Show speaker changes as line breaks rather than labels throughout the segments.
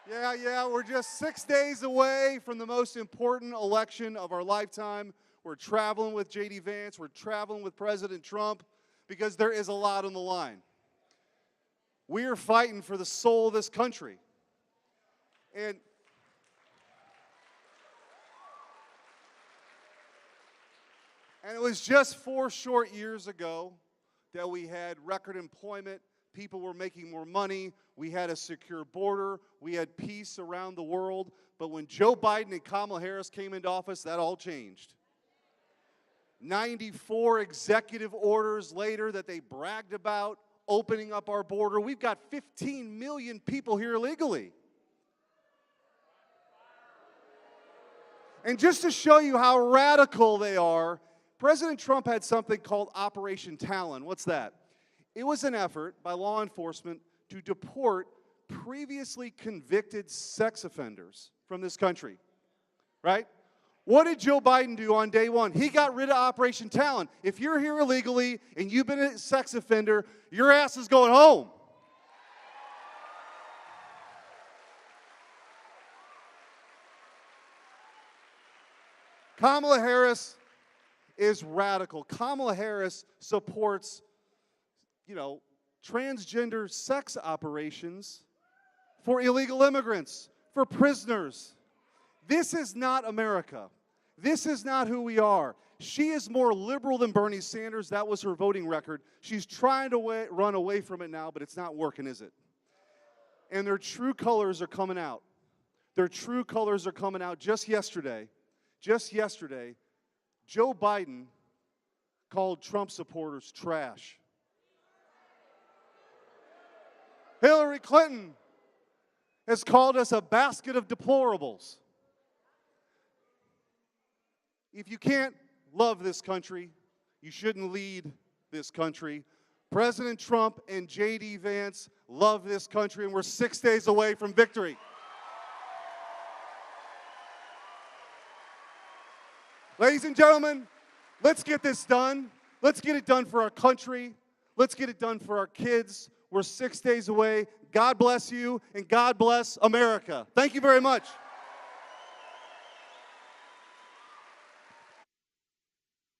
Yeah, we're just 6 days away from the most important election of our lifetime. We're traveling with J.D. Vance. We're traveling with President Trump because there is a lot on the line. We are fighting for the soul of this country. And it was just 4 short years ago that we had record employment. People were making more money. We had a secure border. We had peace around the world. But when Joe Biden and Kamala Harris came into office, that all changed. 94 executive orders later that they bragged about opening up our border. We've got 15 million people here illegally. And just to show you how radical they are, President Trump had something called Operation Talon. What's that? It was an effort by law enforcement to deport previously convicted sex offenders from this country, right? What did Joe Biden do on day one? He got rid of Operation Talon. If you're here illegally and you've been a sex offender, your ass is going home. Kamala Harris is radical. Kamala Harris supports transgender sex operations for illegal immigrants, for prisoners. This is not America. This is not who we are. She is more liberal than Bernie Sanders. That was her voting record. She's trying to run away from it now, but it's not working, is it? And their true colors are coming out. Their true colors are coming out. Just yesterday, Joe Biden called Trump supporters trash. Hillary Clinton has called us a basket of deplorables. If you can't love this country, you shouldn't lead this country. President Trump and J.D. Vance love this country, and we're 6 days away from victory. Ladies and gentlemen, let's get this done. Let's get it done for our country. Let's get it done for our kids. We're 6 days away. God bless you, and God bless America. Thank you very much.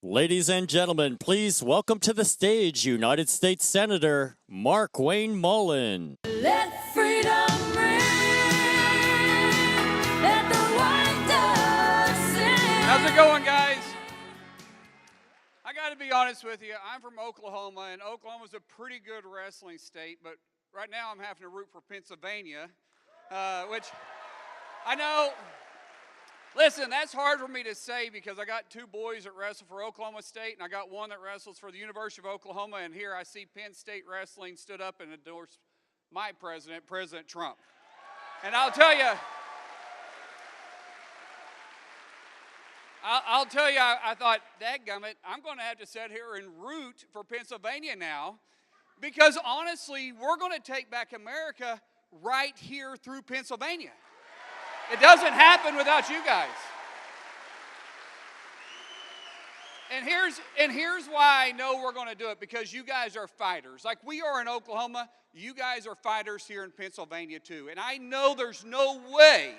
Ladies and gentlemen, please welcome to the stage United States Senator Mark Wayne Mullin.
Let freedom ring. Let the white dove sing.
How's it going, guys? I got to be honest with you. I'm from Oklahoma, and Oklahoma's a pretty good wrestling state, but right now I'm having to root for Pennsylvania, which I know. Listen, that's hard for me to say because I got 2 boys that wrestle for Oklahoma State, and I got one that wrestles for the University of Oklahoma, and here I see Penn State Wrestling stood up and endorsed my president, President Trump. And I'll tell you, I thought, dadgummit, I'm going to have to sit here and root for Pennsylvania now because, honestly, we're going to take back America right here through Pennsylvania. It doesn't happen without you guys. And here's why I know we're going to do it, because you guys are fighters. Like we are in Oklahoma, you guys are fighters here in Pennsylvania too. And I know there's no way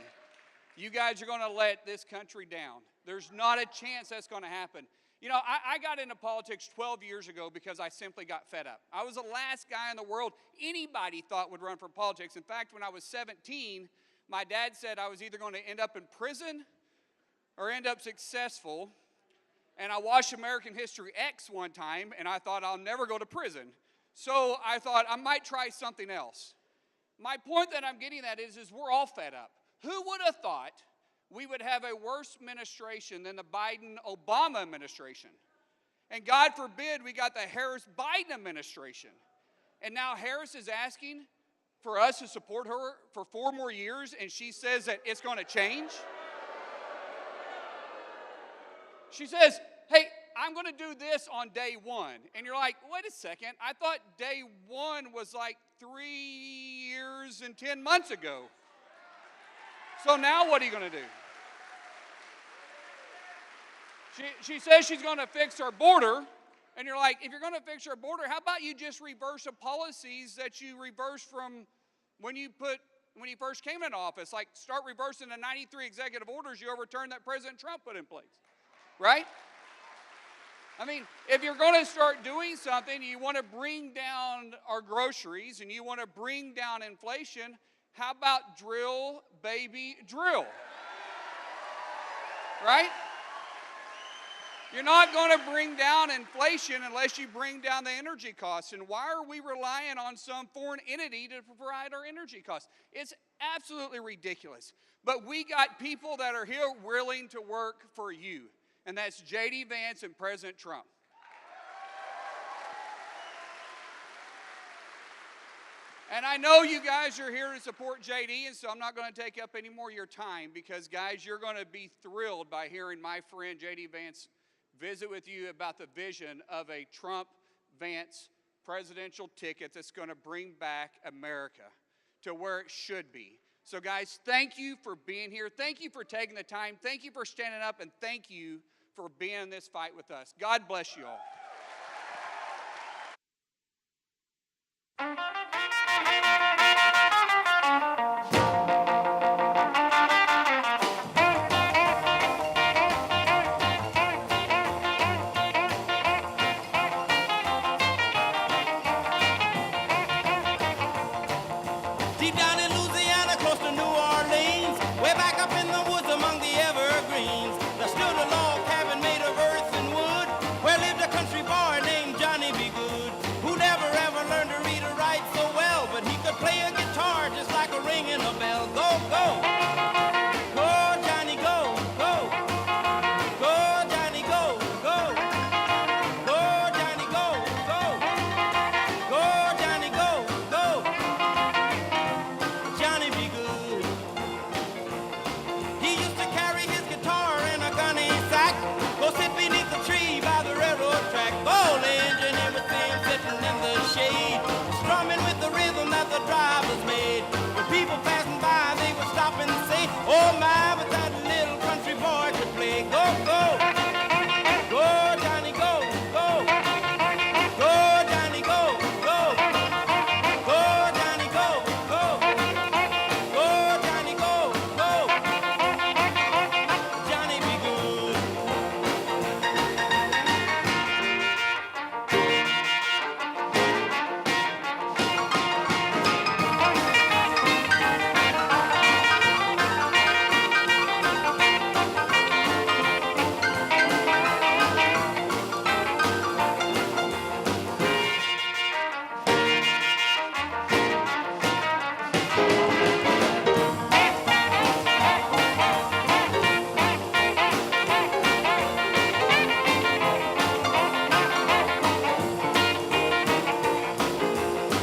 you guys are going to let this country down. There's not a chance that's going to happen. You know, I got into politics 12 years ago because I simply got fed up. I was the last guy in the world anybody thought would run for politics. In fact, when I was 17, my dad said I was either going to end up in prison or end up successful. And I watched American History X one time, and I thought I'll never go to prison. So I thought I might try something else. My point that I'm getting at is we're all fed up. Who would have thought we would have a worse administration than the Biden-Obama administration? And God forbid we got the Harris-Biden administration. And now Harris is asking for us to support her for 4 more years, and she says that it's going to change? She says, hey, I'm going to do this on day 1. And you're like, wait a second, I thought day 1 was like 3 years and 10 months ago. So now what are you going to do? She says she's going to fix our border. And you're like, if you're going to fix our border, how about you just reverse the policies that you reversed from when you put when he first came into office. Like, start reversing the 93 executive orders you overturned that President Trump put in place, right? I mean, if you're going to start doing something, you want to bring down our groceries and you want to bring down inflation, how about drill, baby, drill? Right? You're not going to bring down inflation unless you bring down the energy costs. And why are we relying on some foreign entity to provide our energy costs? It's absolutely ridiculous. But we got people that are here willing to work for you. And that's J.D. Vance and President Trump. And I know you guys are here to support J.D., and so I'm not going to take up any more of your time because, guys, you're going to be thrilled by hearing my friend J.D. Vance visit with you about the vision of a Trump-Vance presidential ticket that's going to bring back America to where it should be. So, guys, thank you for being here. Thank you for taking the time. Thank you for standing up, and thank you for being in this fight with us. God bless you all.
Deep down in Louisiana, close to New Orleans, way back up in the woods among the evergreens, there stood a log cabin made of earth and wood, where lived a country boy named Johnny B. Good, who never ever learned to read or write so well, but he could play a guitar just like a ringing a bell. Go, go! Go, Johnny, go, go! Go, Johnny, go, go! Go, Johnny, go, go! Go, Johnny, go, go! Johnny be good. He used to carry his guitar in a gunny sack, go sit beneath the tree by the railroad track. Old engineer would see him sitting in the shade, strumming with the rhythm that the drivers made. When people passing by, they would stop and say, oh my, but that little country boy could play. Go, go! Go, Johnny, go, go! Go, Johnny, go, go! Go, Johnny, go, go! Go, Johnny, go, go! Johnny be good.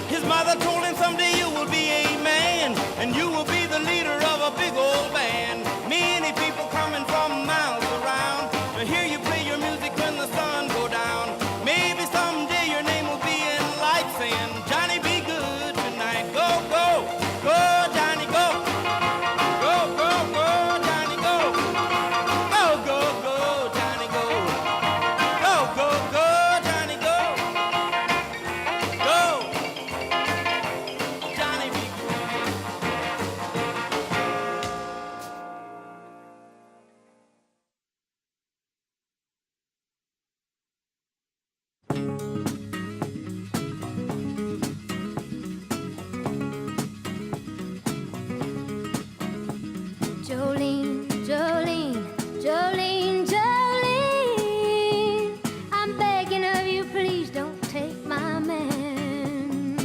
His mother told him someday you will be a man, and you will be the leader of a big old band. Many people coming from miles around to hear you play your music when the sun go down. Maybe someday your name will be in lights saying, Johnny be good tonight. Go, go, go, Johnny, go. Go, go, go, Johnny, go. Go, go, go, Johnny, go. Go, go, go, Johnny, go. Go. Johnny be good.
Jolene, Jolene, Jolene, Jolene, I'm begging of you, please don't take my man.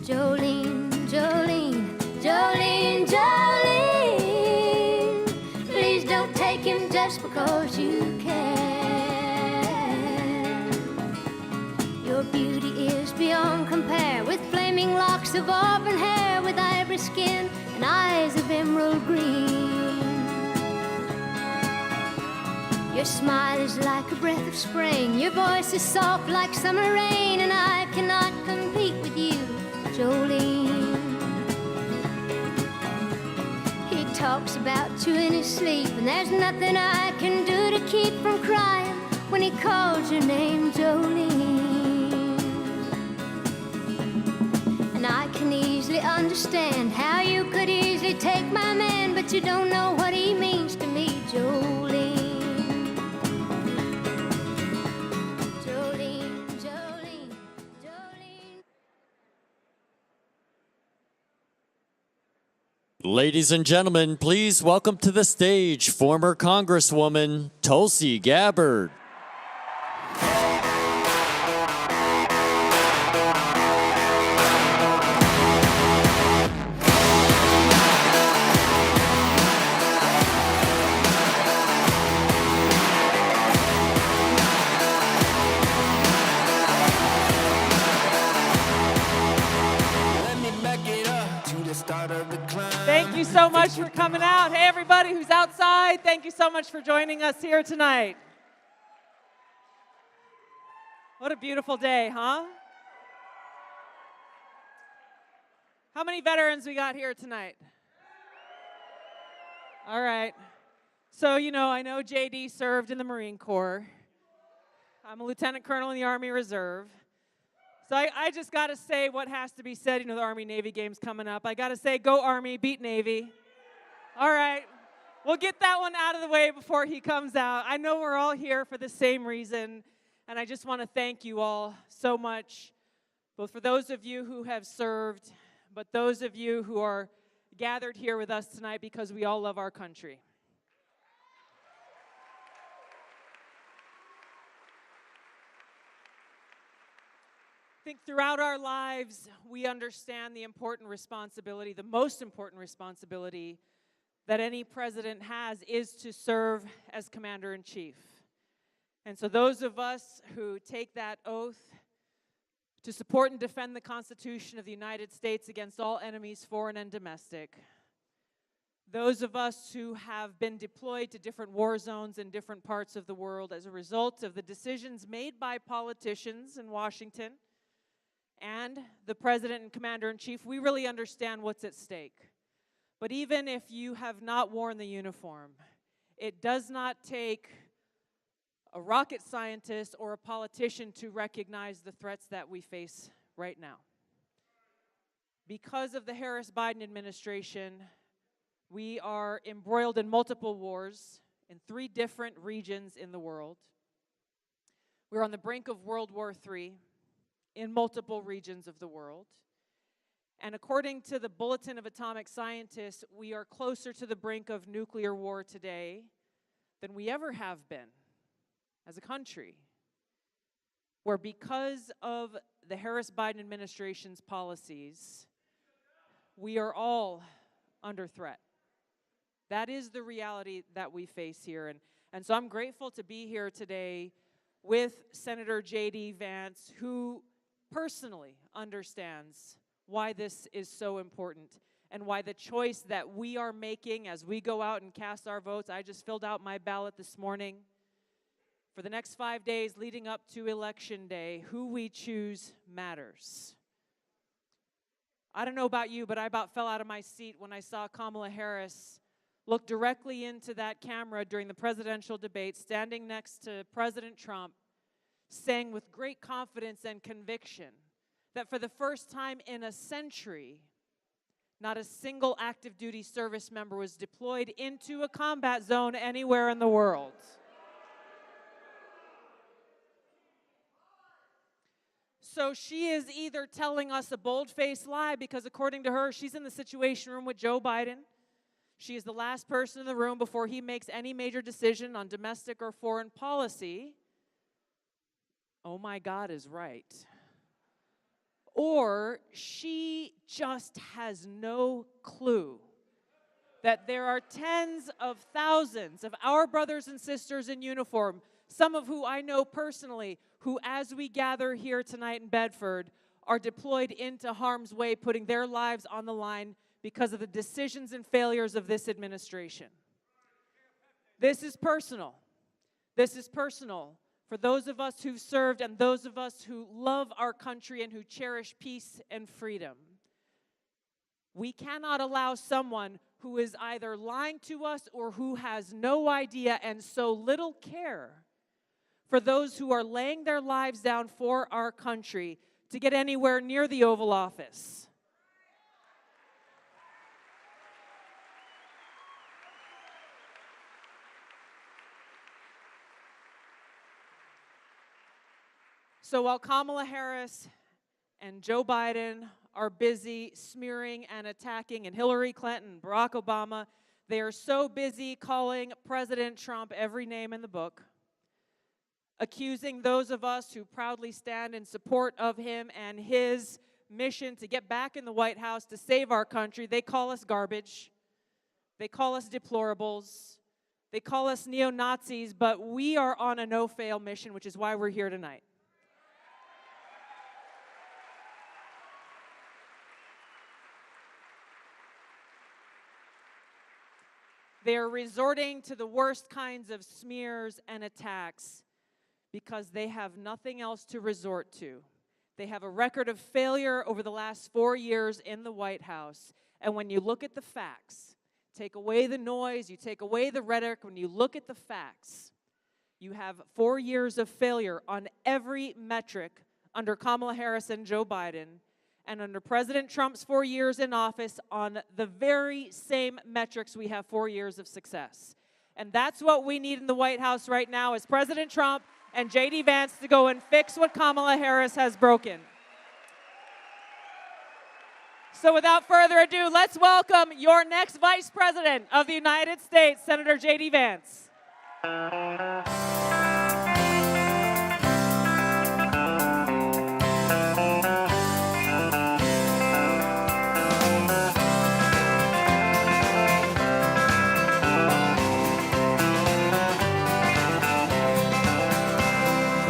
Jolene, Jolene, Jolene, Jolene, please don't take him just because you can. Your beauty is beyond compare, with flaming locks of auburn hair, with ivory skin and eyes of emerald green. Your smile is like a breath of spring, your voice is soft like summer rain, and I cannot compete with you, Jolene. He talks about you in his sleep, and there's nothing I can do to keep from crying when he calls your name, Jolene. And I can easily understand understand how you could easily take my man, but you don't know what he means to me, Jolene. Jolene, Jolene, Jolene.
Ladies and gentlemen, please welcome to the stage former Congresswoman Tulsi Gabbard.
Let me back it up to the start of the climb.
Thank you so much for coming out. Hey, everybody who's outside, thank you so much for joining us here tonight. What a beautiful day, huh? How many veterans we got here tonight? All right. So, I know JD served in the Marine Corps. I'm a lieutenant colonel in the Army Reserve. So I just got to say what has to be said. The Army-Navy game's coming up. I got to say, go Army, beat Navy. All right. We'll get that one out of the way before he comes out. I know we're all here for the same reason, and I just want to thank you all so much, both for those of you who have served, but those of you who are gathered here with us tonight because we all love our country. I think throughout our lives, we understand the important responsibility, the most important responsibility that any president has is to serve as commander-in-chief. And so those of us who take that oath to support and defend the Constitution of the United States against all enemies, foreign and domestic, those of us who have been deployed to different war zones in different parts of the world as a result of the decisions made by politicians in Washington and the President and Commander-in-Chief, we really understand what's at stake. But even if you have not worn the uniform, it does not take a rocket scientist or a politician to recognize the threats that we face right now. Because of the Harris-Biden administration, we are embroiled in multiple wars in 3 different regions in the world. We're on the brink of World War III in multiple regions of the world. And according to the Bulletin of Atomic Scientists, we are closer to the brink of nuclear war today than we ever have been as a country, where because of the Harris-Biden administration's policies, we are all under threat. That is the reality that we face here. And so I'm grateful to be here today with Senator J.D. Vance, who personally understands why this is so important and why the choice that we are making as we go out and cast our votes. I just filled out my ballot this morning. For the next 5 days leading up to Election Day, who we choose matters. I don't know about you, but I about fell out of my seat when I saw Kamala Harris look directly into that camera during the presidential debate, standing next to President Trump, saying with great confidence and conviction that for the first time in a century, not a single active duty service member was deployed into a combat zone anywhere in the world. So she is either telling us a bold-faced lie because according to her, she's in the Situation Room with Joe Biden. She is the last person in the room before he makes any major decision on domestic or foreign policy. Oh my God is right. Or she just has no clue that there are tens of thousands of our brothers and sisters in uniform, some of who I know personally, who as we gather here tonight in Bedford are deployed into harm's way, putting their lives on the line because of the decisions and failures of this administration. This is personal. This is personal for those of us who've served and those of us who love our country and who cherish peace and freedom. We cannot allow someone who is either lying to us or who has no idea and so little care for those who are laying their lives down for our country to get anywhere near the Oval Office. So while Kamala Harris and Joe Biden are busy smearing and attacking, and Hillary Clinton, Barack Obama, they are so busy calling President Trump every name in the book, accusing those of us who proudly stand in support of him and his mission to get back in the White House to save our country. They call us garbage. They call us deplorables. They call us neo-Nazis, but we are on a no-fail mission, which is why we're here tonight. They're resorting to the worst kinds of smears and attacks because they have nothing else to resort to. They have a record of failure over the last 4 years in the White House. And when you look at the facts, take away the noise, you take away the rhetoric, when you look at the facts, you have 4 years of failure on every metric under Kamala Harris and Joe Biden, and under President Trump's 4 years in office on the very same metrics we have 4 years of success. And that's what we need in the White House right now is President Trump and J.D. Vance to go and fix what Kamala Harris has broken. So without further ado, let's welcome your next Vice President of the United States, Senator J.D. Vance.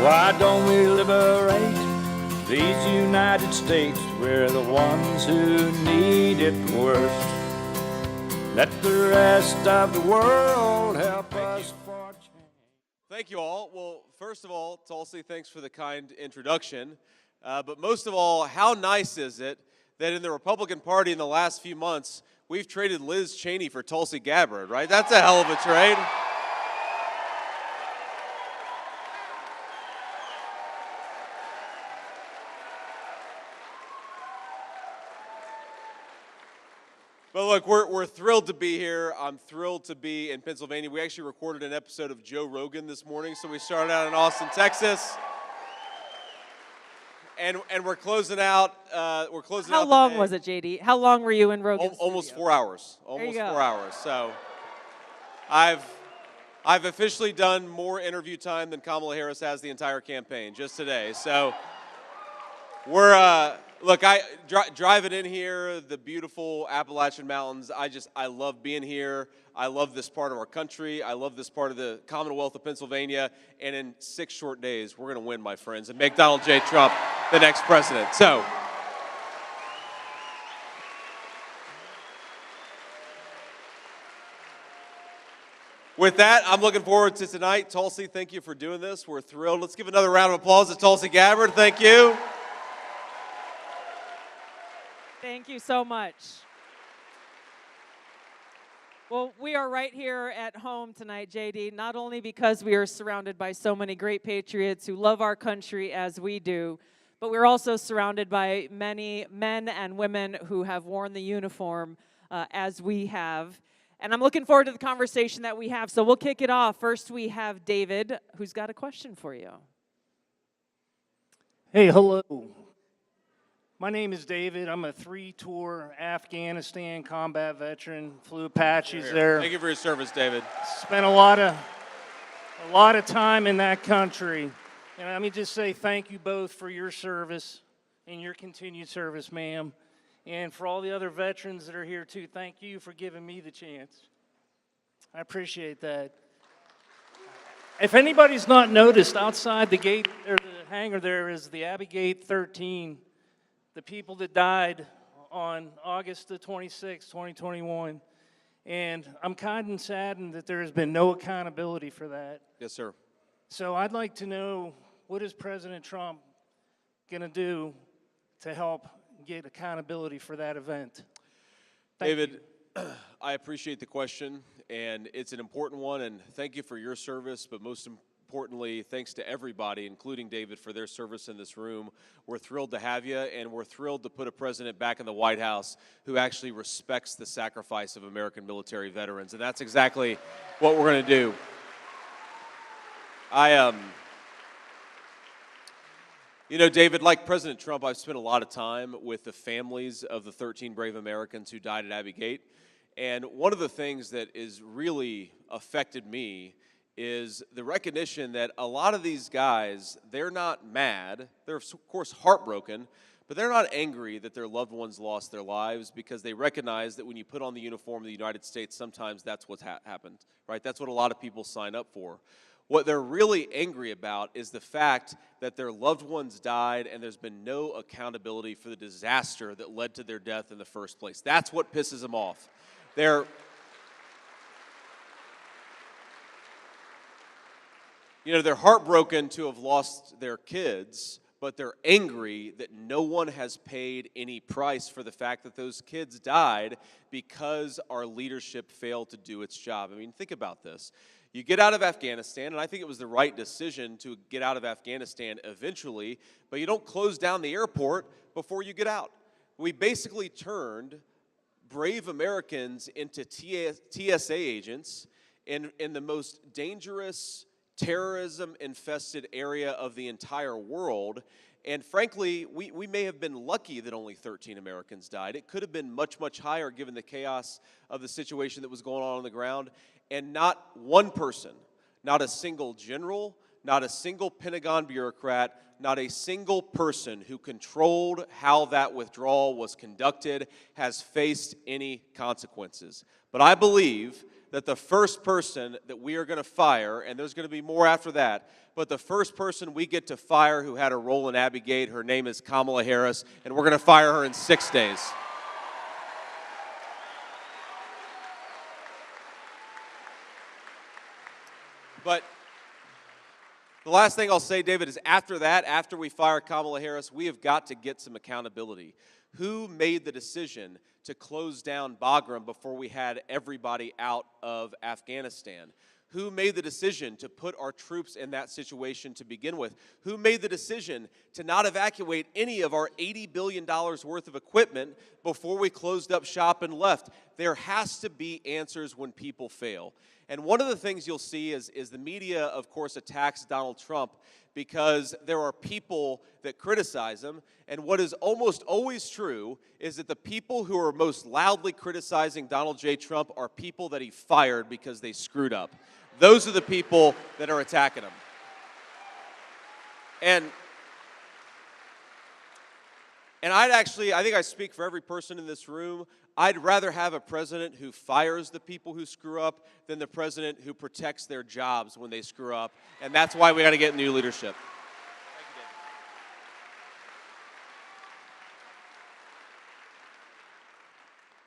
Why don't we liberate these United States? We're the ones who need it worst. Let the rest of the world help us for change.
Thank you all. Well, first of all, Tulsi, thanks for the kind introduction. But most of all, how nice is it that in the Republican Party in the last few months, we've traded Liz Cheney for Tulsi Gabbard, right? That's a hell of a trade. But look, we're thrilled to be here. I'm thrilled to be in Pennsylvania. We actually recorded an episode of Joe Rogan this morning, so we started out in Austin, Texas, and we're closing out.
How long was it, JD? How long were you in Rogan's
Almost
studio?
4 hours. Almost 4 hours. So, I've officially done more interview time than Kamala Harris has the entire campaign just today. So, we're. Look, driving in here, the beautiful Appalachian Mountains, I love being here. I love this part of our country. I love this part of the Commonwealth of Pennsylvania. And in 6 short days, we're going to win, my friends, and make Donald J. Trump the next president. So, with that, I'm looking forward to tonight. Tulsi, thank you for doing this. We're thrilled. Let's give another round of applause to Tulsi Gabbard. Thank you.
Thank you so much. Well, we are right here at home tonight, JD, not only because we are surrounded by so many great patriots who love our country as we do, but we're also surrounded by many men and women who have worn the uniform as we have. And I'm looking forward to the conversation that we have. So we'll kick it off. First, we have David, who's got a question for you.
Hey, hello. My name is David. I'm a 3-tour Afghanistan combat veteran. Flew Apaches there.
Thank you for your service, David.
Spent a lot of time in that country. And let me just say thank you both for your service and your continued service, ma'am. And for all the other veterans that are here too, thank you for giving me the chance. I appreciate that. If anybody's not noticed, outside the gate or the hangar there is the Abbey Gate 13. The people that died on August the 26th, 2021. And I'm kind of saddened that there has been no accountability for that.
Yes, sir.
So I'd like to know, what is President Trump going to do to help get accountability for that event?
David, I appreciate the question, and it's an important one, and thank you for your service, but most importantly, thanks to everybody, including David, for their service in this room. We're thrilled to have you, and we're thrilled to put a president back in the White House who actually respects the sacrifice of American military veterans, and that's exactly what we're going to do. You know, David, like President Trump, I've spent a lot of time with the families of the 13 brave Americans who died at Abbey Gate. And one of the things that is really affected me is the recognition that a lot of these guys, they're not mad. They're, of course, heartbroken, but they're not angry that their loved ones lost their lives, because they recognize that when you put on the uniform of the United States, sometimes that's what's happened, right? That's what a lot of people sign up for. What they're really angry about is the fact that their loved ones died and there's been no accountability for the disaster that led to their death in the first place. That's what pisses them off. They're heartbroken to have lost their kids, but they're angry that no one has paid any price for the fact that those kids died because our leadership failed to do its job. I mean, think about this. You get out of Afghanistan, and I think it was the right decision to get out of Afghanistan eventually, but you don't close down the airport before you get out. We basically turned brave Americans into TSA agents in the most dangerous, terrorism-infested area of the entire world. And frankly, we may have been lucky that only 13 Americans died. It could have been much, much higher given the chaos of the situation that was going on the ground. And not one person, not a single general, not a single Pentagon bureaucrat, not a single person who controlled how that withdrawal was conducted has faced any consequences. But I believe that the first person that we are going to fire, and there's going to be more after that, but the first person we get to fire who had a role in Abbey Gate, her name is Kamala Harris, and we're going to fire her in 6 days. But the last thing I'll say, David, is after that, after we fire Kamala Harris, we have got to get some accountability. Who made the decision to close down Bagram before we had everybody out of Afghanistan? Who made the decision to put our troops in that situation to begin with? Who made the decision to not evacuate any of our $80 billion worth of equipment before we closed up shop and left? There has to be answers when people fail. And one of the things you'll see is the media, of course, attacks Donald Trump because there are people that criticize him. And what is almost always true is that the people who are most loudly criticizing Donald J. Trump are people that he fired because they screwed up. Those are the people that are attacking him. And I think I speak for every person in this room. I'd rather have a president who fires the people who screw up than the president who protects their jobs when they screw up. And that's why we got to get new leadership. Thank you,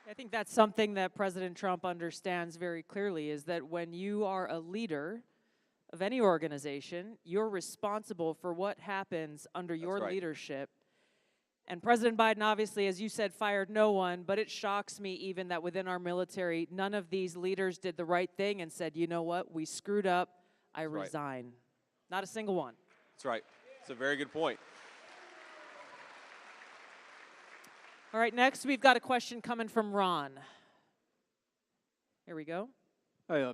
David.
I think that's something that President Trump understands very clearly, is that when you are a leader of any organization, you're responsible for what happens under your leadership. And President Biden, obviously, as you said, fired no one, but it shocks me even that within our military, none of these leaders did the right thing and said, you know what, we screwed up, I resign. Not a single one.
That's right. It's a very good point.
All right, next we've got a question coming from Ron. Here we go.
Hi,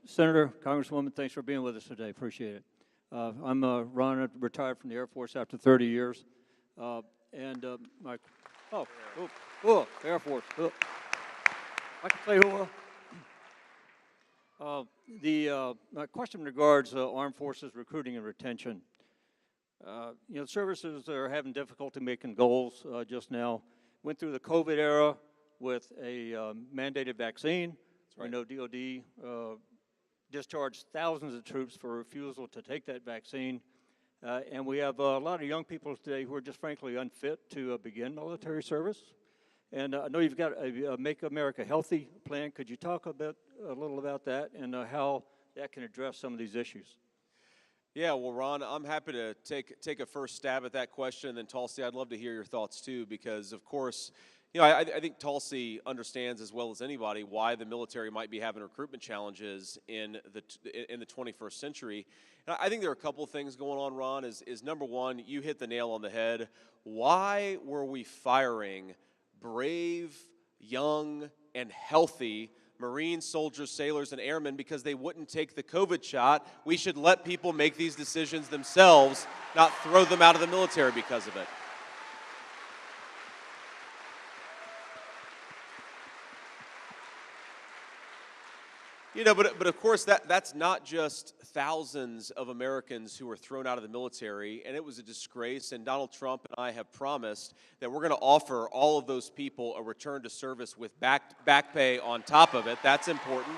Senator, Congresswoman, thanks for being with us today. Appreciate it. I'm Ron, retired from the Air Force after 30 years. My Air Force. I can say who. My question regards Armed Forces recruiting and retention. Services are having difficulty making goals just now. Went through the COVID era with a mandated vaccine. We know DOD discharged thousands of troops for refusal to take that vaccine. And we have a lot of young people today who are just frankly unfit to begin military service. And I know you've got a Make America Healthy plan. Could you talk a little about that and how that can address some of these issues?
Yeah, well, Ron, I'm happy to take a first stab at that question, and then Tulsi, I'd love to hear your thoughts too, because of course, I think Tulsi understands as well as anybody why the military might be having recruitment challenges in the 21st century. And I think there are a couple of things going on, Ron. Is number one, you hit the nail on the head. Why were we firing brave, young, and healthy Marines, soldiers, sailors, and airmen because they wouldn't take the COVID shot. We should let people make these decisions themselves, not throw them out of the military because of it. You know, but of course, that's not just thousands of Americans who were thrown out of the military, and it was a disgrace, and Donald Trump and I have promised that we're going to offer all of those people a return to service with back pay on top of it. That's important.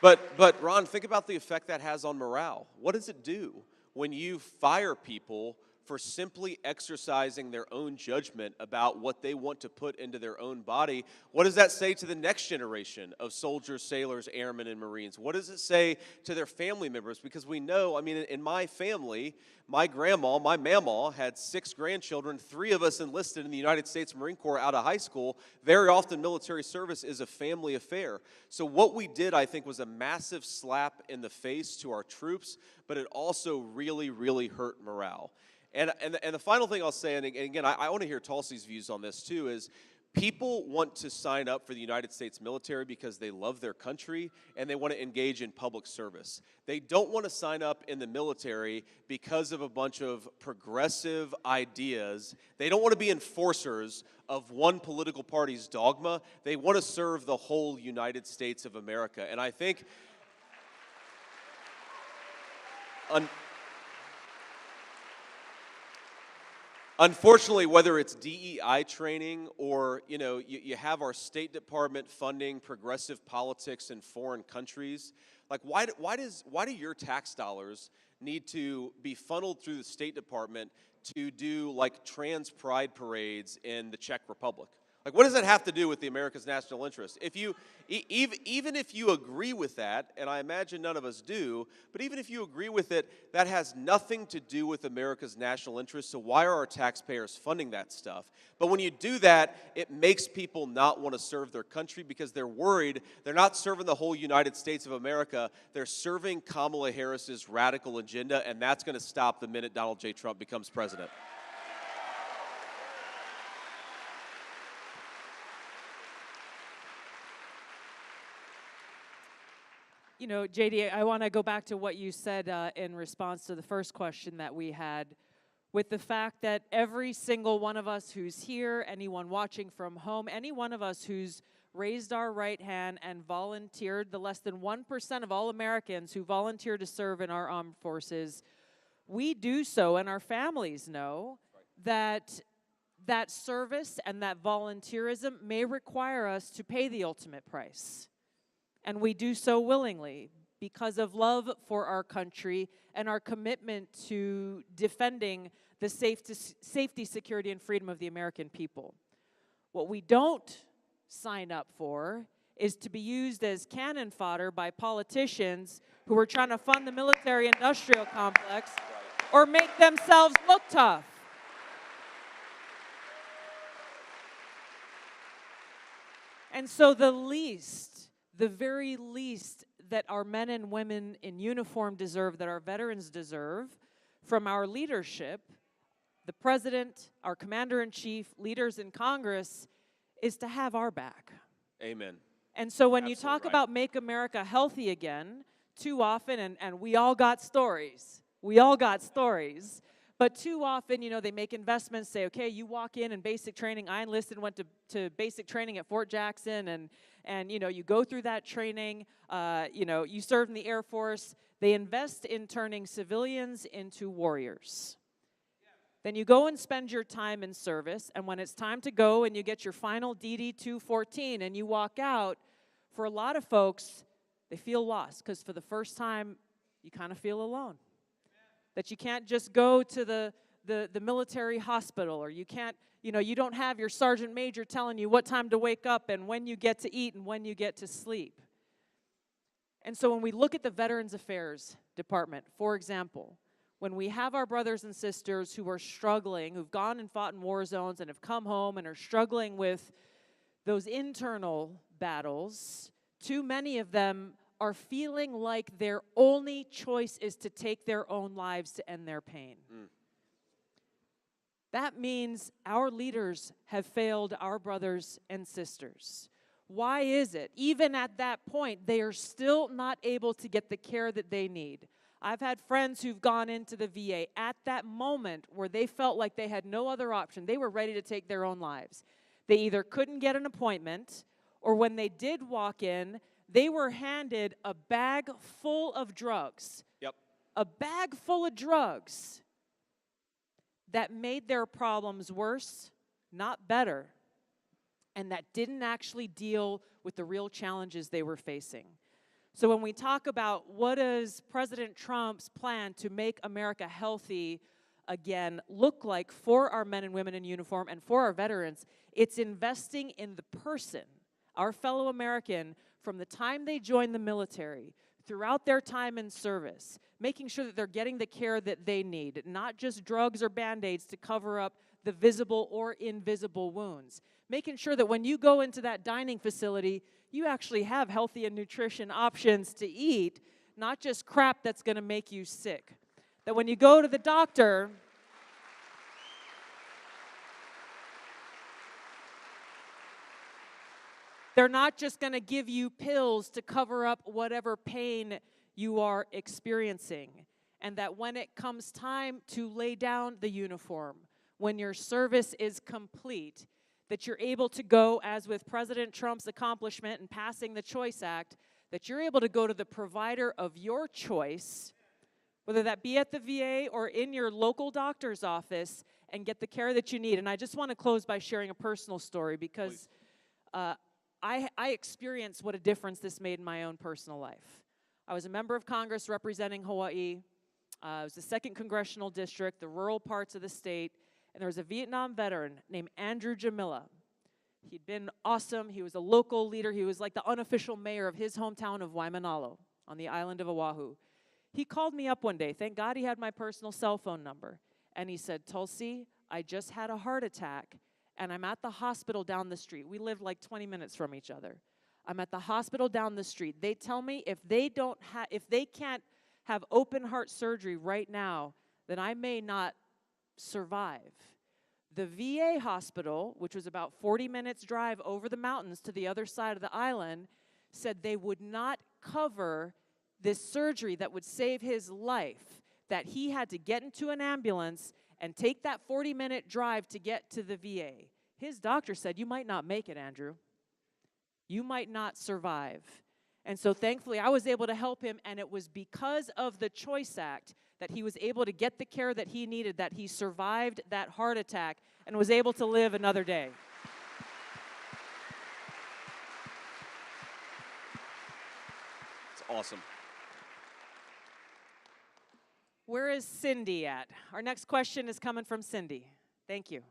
But Ron, think about the effect that has on morale. What does it do when you fire people for simply exercising their own judgment about what they want to put into their own body? What does that say to the next generation of soldiers, sailors, airmen, and Marines? What does it say to their family members? Because we know, I mean, in my family, my grandma, my mamaw, had 6 grandchildren. 3 of us enlisted in the United States Marine Corps out of high school. Very often, military service is a family affair. So what we did, I think, was a massive slap in the face to our troops, but it also really, really hurt morale. And the final thing I'll say, and again, I want to hear Tulsi's views on this too, is people want to sign up for the United States military because they love their country and they want to engage in public service. They don't want to sign up in the military because of a bunch of progressive ideas. They don't want to be enforcers of one political party's dogma. They want to serve the whole United States of America. And I think unfortunately, whether it's DEI training or, you know, you have our State Department funding progressive politics in foreign countries, like why do your tax dollars need to be funneled through the State Department to do like trans pride parades in the Czech Republic? Like, what does that have to do with the America's national interest? If you, even if you agree with that, and I imagine none of us do, but even if you agree with it, that has nothing to do with America's national interest, so why are our taxpayers funding that stuff? But when you do that, it makes people not want to serve their country because they're worried they're not serving the whole United States of America, they're serving Kamala Harris's radical agenda, and that's going to stop the minute Donald J. Trump becomes president.
You know, JD, I want to go back to what you said in response to the first question that we had, with the fact that every single one of us who's here, anyone watching from home, any one of us who's raised our right hand and volunteered, the less than 1% of all Americans who volunteer to serve in our armed forces, we do so, and our families know that that service and that volunteerism may require us to pay the ultimate price. And we do so willingly because of love for our country and our commitment to defending the safety, security, and freedom of the American people. What we don't sign up for is to be used as cannon fodder by politicians who are trying to fund the military-industrial complex or make themselves look tough. And so the very least that our men and women in uniform deserve, that our veterans deserve from our leadership, the president, our commander-in-chief, leaders in Congress, is to have our back.
Amen.
And so when
Absolutely
you talk
right.
about make America healthy again, too often, and we all got stories, but too often, you know, they make investments, say, okay, you walk in basic training. I enlisted, went to basic training at Fort Jackson, and you know, you go through that training, you know, you serve in the Air Force. They invest in turning civilians into warriors. Then you go and spend your time in service, and when it's time to go and you get your final DD-214 and you walk out, for a lot of folks, they feel lost because for the first time, you kind of feel alone. That you can't just go to the military hospital, or you can't, you know, you don't have your sergeant major telling you what time to wake up and when you get to eat and when you get to sleep. And so when we look at the Veterans Affairs Department, for example, when we have our brothers and sisters who are struggling, who've gone and fought in war zones and have come home and are struggling with those internal battles, too many of them are feeling like their only choice is to take their own lives to end their pain. that means our leaders have failed our brothers and sisters. Why is it, even at that point, they are still not able to get the care that they need? I've had friends who've gone into the VA at that moment where they felt like they had no other option. They were ready to take their own lives. They either couldn't get an appointment, or when they did walk in, they were handed a bag full of drugs.
Yep.
A bag full of drugs that made their problems worse, not better, and that didn't actually deal with the real challenges they were facing. So when we talk about what is President Trump's plan to make America healthy again look like for our men and women in uniform and for our veterans, it's investing in the person, our fellow American, from the time they join the military, throughout their time in service, making sure that they're getting the care that they need, not just drugs or Band-Aids to cover up the visible or invisible wounds. Making sure that when you go into that dining facility, you actually have healthy and nutrition options to eat, not just crap that's going to make you sick. That when you go to the doctor, they're not just going to give you pills to cover up whatever pain you are experiencing. And that when it comes time to lay down the uniform, when your service is complete, that you're able to go, as with President Trump's accomplishment in passing the Choice Act, that you're able to go to the provider of your choice, whether that be at the VA or in your local doctor's office, and get the care that you need. And I just want to close by sharing a personal story, because I experienced what a difference this made in my own personal life. I was a member of Congress representing Hawaii. It was the 2nd Congressional District, the rural parts of the state. And there was a Vietnam veteran named Andrew Jamila. He'd been awesome. He was a local leader. He was like the unofficial mayor of his hometown of Waimanalo on the island of Oahu. He called me up one day. Thank God he had my personal cell phone number. And he said, "Tulsi, I just had a heart attack, and I'm at the hospital down the street." We lived like 20 minutes from each other. I'm at the hospital down the street. They tell me if they can't have open heart surgery right now, then I may not survive. The VA hospital, which was about 40 minutes drive over the mountains to the other side of the island, said they would not cover this surgery that would save his life, that he had to get into an ambulance and take that 40-minute drive to get to the VA. His doctor said, "You might not make it, Andrew. You might not survive." And so thankfully I was able to help him, and it was because of the Choice Act that he was able to get the care that he needed, that he survived that heart attack and was able to live another day.
It's awesome.
Where is Cindy at? Our next question is coming from Cindy. Thank you.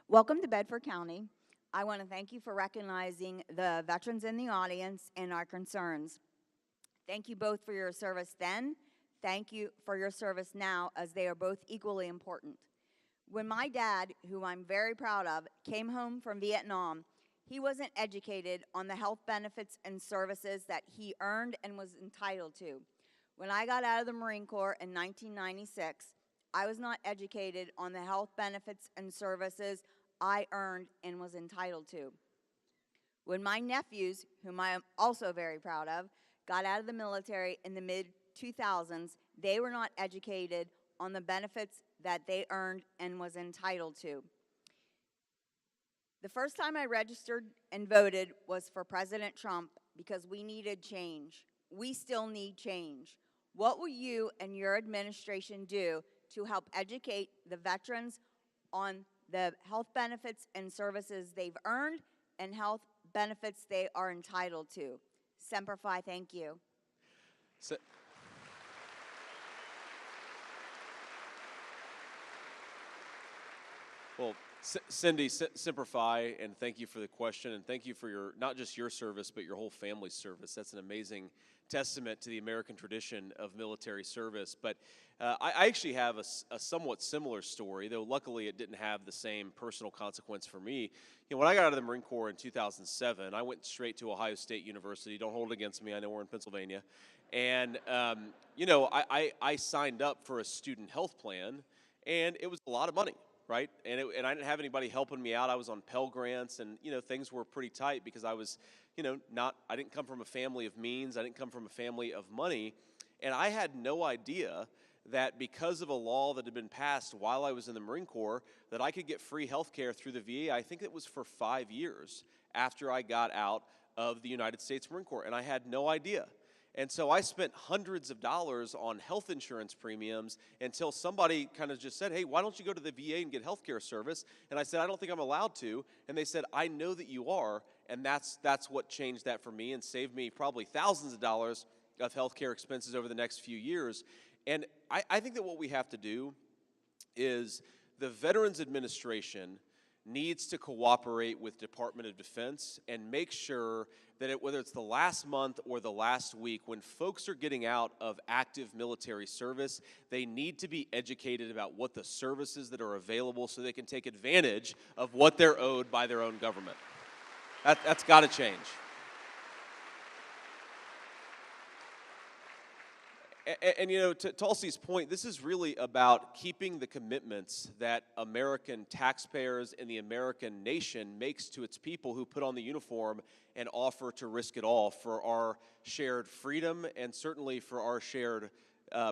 Welcome to Bedford County. I want to thank you for recognizing the veterans in the audience and our concerns. Thank you both for your service then. Thank you for your service now, as they are both equally important. When my dad, who I'm very proud of, came home from Vietnam, he wasn't educated on the health benefits and services that he earned and was entitled to. When I got out of the Marine Corps in 1996, I was not educated on the health benefits and services I earned and was entitled to. When my nephews, whom I am also very proud of, got out of the military in the mid-2000s, they were not educated on the benefits that they earned and was entitled to. The first time I registered and voted was for President Trump because we needed change. We still need change. What will you and your administration do to help educate the veterans on the health benefits and services they've earned and health benefits they are entitled to? Semper Fi, thank you.
Well, Cindy, Semper Fi, and thank you for the question, and thank you for your, not just your service, but your whole family's service. That's an amazing testament to the American tradition of military service. But I actually have a somewhat similar story, though luckily it didn't have the same personal consequence for me. You know, when I got out of the Marine Corps in 2007, I went straight to Ohio State University. Don't hold it against me. I know we're in Pennsylvania. And, you know, I signed up for a student health plan, and it was a lot of money. right? And I didn't have anybody helping me out. I was on Pell Grants, and, you know, things were pretty tight because I was, you know, I didn't come from a family of means. I didn't come from a family of money. And I had no idea that because of a law that had been passed while I was in the Marine Corps, that I could get free health care through the VA. I think it was for 5 years after I got out of the United States Marine Corps, and I had no idea. And so I spent hundreds of dollars on health insurance premiums until somebody kind of just said, hey, why don't you go to the VA and get health care service? And I said, I don't think I'm allowed to. And they said, I know that you are. And that's what changed that for me and saved me probably thousands of dollars of health care expenses over the next few years. And I think that what we have to do is the Veterans Administration needs to cooperate with Department of Defense and make sure that whether it's the last month or the last week, when folks are getting out of active military service, they need to be educated about what the services that are available so they can take advantage of what they're owed by their own government. That's got to change. And you know, to Tulsi's point, this is really about keeping the commitments that American taxpayers and the American nation makes to its people who put on the uniform and offer to risk it all for our shared freedom and certainly for our shared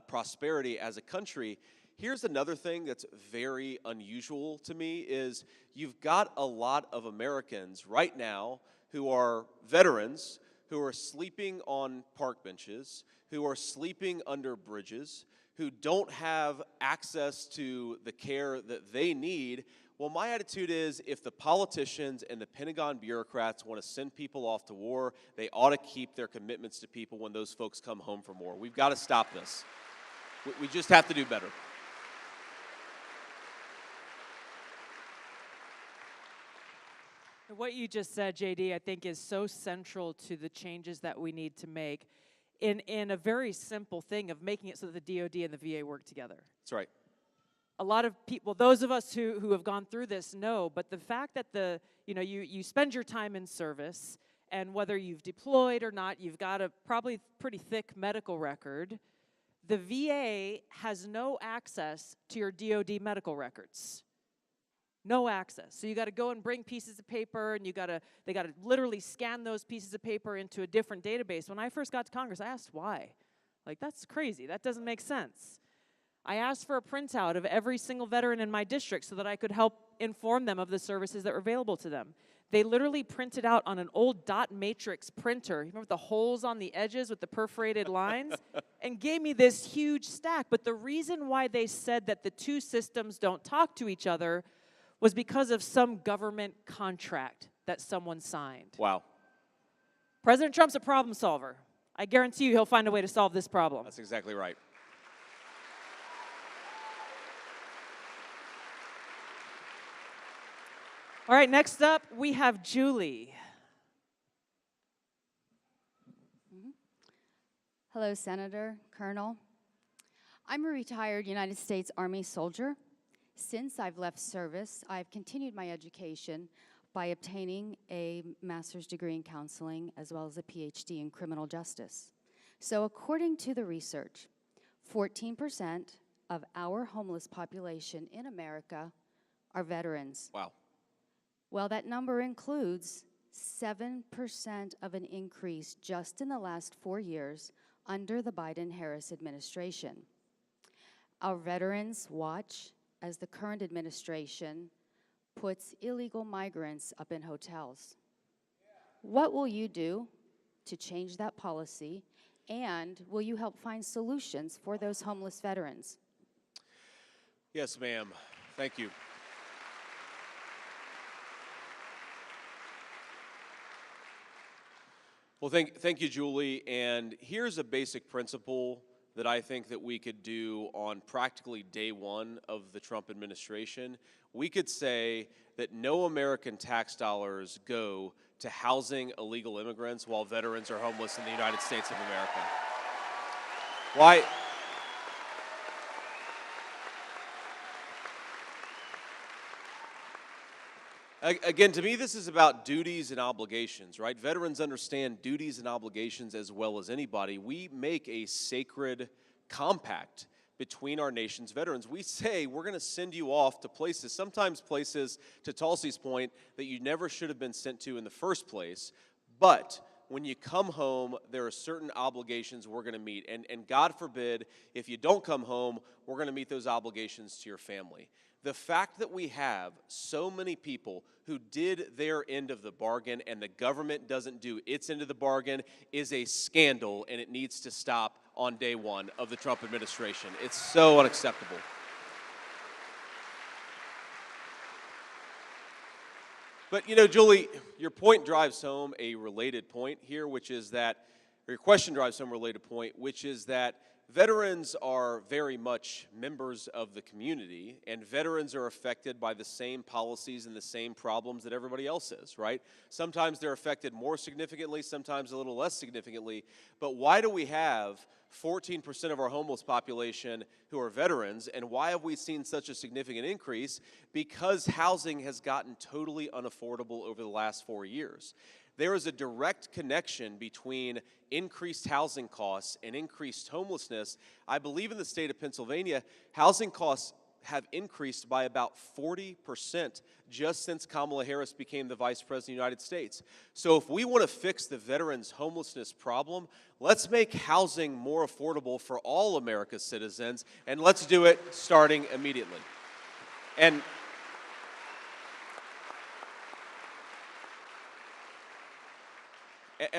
prosperity as a country. Here's another thing that's very unusual to me is you've got a lot of Americans right now who are veterans who are sleeping on park benches, who are sleeping under bridges, who don't have access to the care that they need. Well, my attitude is if the politicians and the Pentagon bureaucrats want to send people off to war, they ought to keep their commitments to people when those folks come home from war. We've got to stop this. We just have to do better.
What you just said, JD, I think is so central to the changes that we need to make in a very simple thing of making it so that the DoD and the VA work together.
That's right.
A lot of people, those of us who have gone through this know, but the fact that you spend your time in service, and whether you've deployed or not, you've got a probably pretty thick medical record. The VA has no access to your DoD medical records. No access. So you got to go and bring pieces of paper, and they got to literally scan those pieces of paper into a different database. When I first got to Congress, I asked why. Like, that's crazy. That doesn't make sense. I asked for a printout of every single veteran in my district so that I could help inform them of the services that were available to them. They literally printed out on an old dot matrix printer, you remember the holes on the edges with the perforated lines, and gave me this huge stack. But the reason why they said that the two systems don't talk to each other was because of some government contract that someone signed.
Wow.
President Trump's a problem solver. I guarantee you he'll find a way to solve this problem.
That's exactly right.
All right, next up, we have Julie.
Hello, Senator, Colonel. I'm a retired United States Army soldier. Since I've left service, I've continued my education by obtaining a master's degree in counseling as well as a PhD in criminal justice. So according to the research, 14% of our homeless population in America are veterans.
Wow.
Well, that number includes 7% of an increase just in the last 4 years under the Biden-Harris administration. Our veterans watch as the current administration puts illegal migrants up in hotels. What will you do to change that policy, and will you help find solutions for those homeless veterans?
Yes, ma'am. Thank you. Well, thank you, Julie. And here's a basic principle that I think that we could do on practically day one of the Trump administration. We could say that no American tax dollars go to housing illegal immigrants while veterans are homeless in the United States of America. Why? Again, to me, this is about duties and obligations, right? Veterans understand duties and obligations as well as anybody. We make a sacred compact between our nation's veterans. We say we're going to send you off to places, sometimes places, to Tulsi's point, that you never should have been sent to in the first place. But when you come home, there are certain obligations we're going to meet. And God forbid, if you don't come home, we're going to meet those obligations to your family. The fact that we have so many people who did their end of the bargain and the government doesn't do its end of the bargain is a scandal, and it needs to stop on day one of the Trump administration. It's so unacceptable. But, you know, Julie, your point drives home a related point here, which is that, or your question drives home a related point, which is that veterans are very much members of the community, and veterans are affected by the same policies and the same problems that everybody else is, right? Sometimes they're affected more significantly, sometimes a little less significantly, but why do we have 14% of our homeless population who are veterans, and why have we seen such a significant increase? Because housing has gotten totally unaffordable over the last 4 years. There is a direct connection between increased housing costs and increased homelessness. I believe in the state of Pennsylvania, housing costs have increased by about 40% just since Kamala Harris became the Vice President of the United States. So if we want to fix the veterans' homelessness problem, let's make housing more affordable for all America's citizens, and let's do it starting immediately. And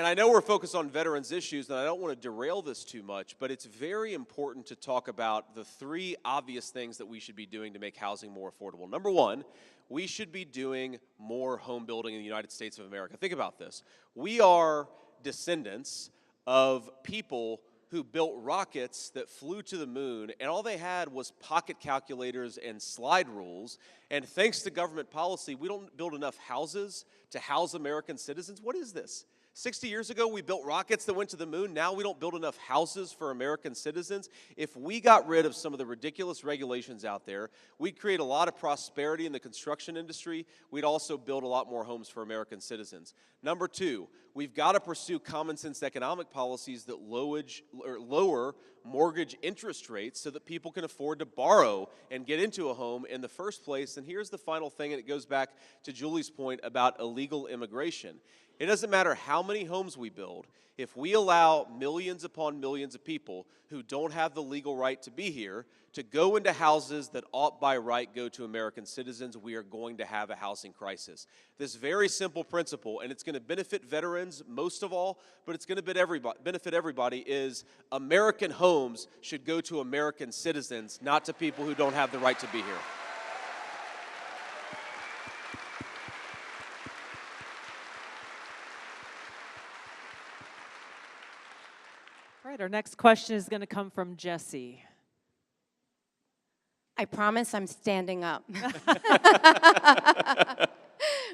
I know we're focused on veterans issues, and I don't want to derail this too much, but it's very important to talk about the three obvious things that we should be doing to make housing more affordable. Number one, we should be doing more home building in the United States of America. Think about this. We are descendants of people who built rockets that flew to the moon, and all they had was pocket calculators and slide rules. And thanks to government policy, we don't build enough houses to house American citizens. What is this? 60 years ago, we built rockets that went to the moon. Now we don't build enough houses for American citizens. If we got rid of some of the ridiculous regulations out there, we'd create a lot of prosperity in the construction industry. We'd also build a lot more homes for American citizens. Number two, we've got to pursue common sense economic policies that lower mortgage interest rates so that people can afford to borrow and get into a home in the first place. And here's the final thing, and it goes back to Julie's point about illegal immigration. It doesn't matter how many homes we build. If we allow millions upon millions of people who don't have the legal right to be here to go into houses that ought by right go to American citizens, we are going to have a housing crisis. This very simple principle, and it's going to benefit veterans most of all, but it's going to benefit everybody, is American homes should go to American citizens, not to people who don't have the right to be here.
All right, our next question is going to come from Jesse.
I promise I'm standing up.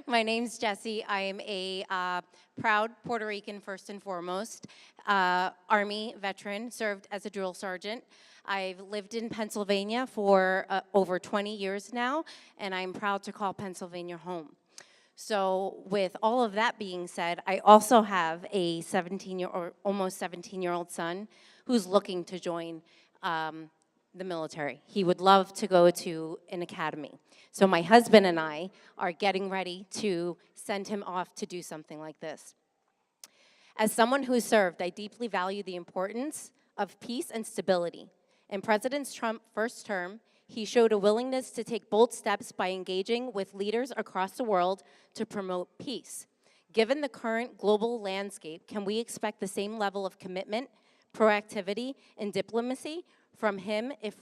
My name's Jessie. I am a proud Puerto Rican, first and foremost, Army veteran, served as a drill sergeant. I've lived in Pennsylvania for over 20 years now, and I'm proud to call Pennsylvania home. So with all of that being said, I also have a almost 17-year-old son who's looking to join the military. He would love to go to an academy. So my husband and I are getting ready to send him off to do something like this. As someone who served, I deeply value the importance of peace and stability. In President Trump's first term, he showed a willingness to take bold steps by engaging with leaders across the world to promote peace. Given the current global landscape, can we expect the same level of commitment, proactivity, and diplomacy from him if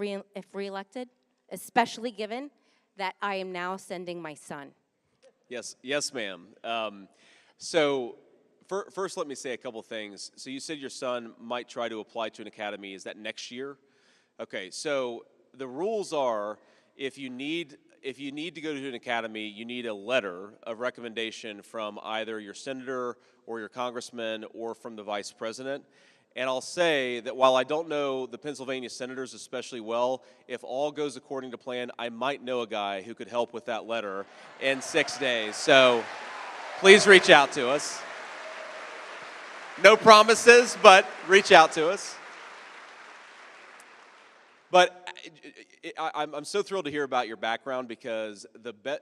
reelected, especially given that I am now sending my son?
Yes, ma'am. So first let me say a couple things. So you said your son might try to apply to an academy. Is that next year? Okay, so the rules are if you need to go to an academy, you need a letter of recommendation from either your senator or your congressman or from the vice president. And I'll say that while I don't know the Pennsylvania senators especially well, if all goes according to plan, I might know a guy who could help with that letter in 6 days. So please reach out to us. No promises, but reach out to us. But I'm so thrilled to hear about your background because